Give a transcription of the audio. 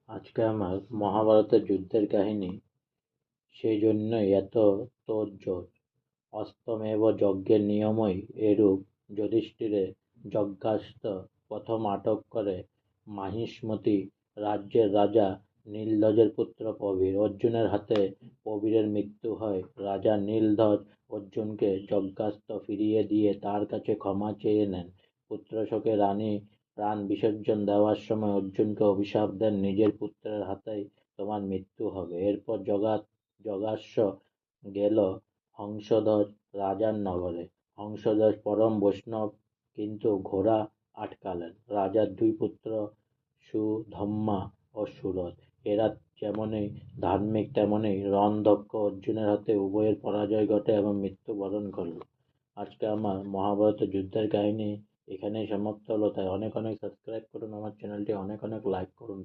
আজকে আমার মহাভারতের যুদ্ধের কাহিনী, সেই জন্যই এত তোড়জোড়। অশ্বত্থামেব যজ্ঞের নিয়মই এরূপ। যুধিষ্ঠিরের যজ্ঞাস্ত্র প্রথম আটক করে মাহিষ্মতি রাজ্যের রাজা নীলধ্বজের পুত্র প্রবীর। অর্জুনের হাতে প্রবীরের মৃত্যু হয়। রাজা নীলধ্বজ অর্জুনকে যজ্ঞাস্ত্র ফিরিয়ে দিয়ে তার কাছে ক্ষমা চেয়ে নেন। পুত্রশোকে রানী প্রাণ বিসর্জন দেওয়ার সময় অর্জুনকে অভিশাপ দেন, নিজের পুত্রের হাতেই তোমার মৃত্যু হবে। এরপর যজ্ঞাশ্ব গেল হংসধ্বজ রাজার নগরে। হংসধ্বজ পরম বৈষ্ণব, কিন্তু ঘোড়া আটকালেন। রাজার দুই পুত্র সুধম্মা ও সুরথ, এরা যেমনই ধার্মিক তেমনই রণদক্ষ। অর্জুনের হাতে উভয়ের পরাজয় ঘটে এবং মৃত্যুবরণ করল। আজকে আমার মহাভারতের যুদ্ধের কাহিনী এখানেই সমাপ্ত হলো। তাই অনেক অনেক সাবস্ক্রাইব করুন আমার চ্যানেলটি, অনেক অনেক লাইক করুন।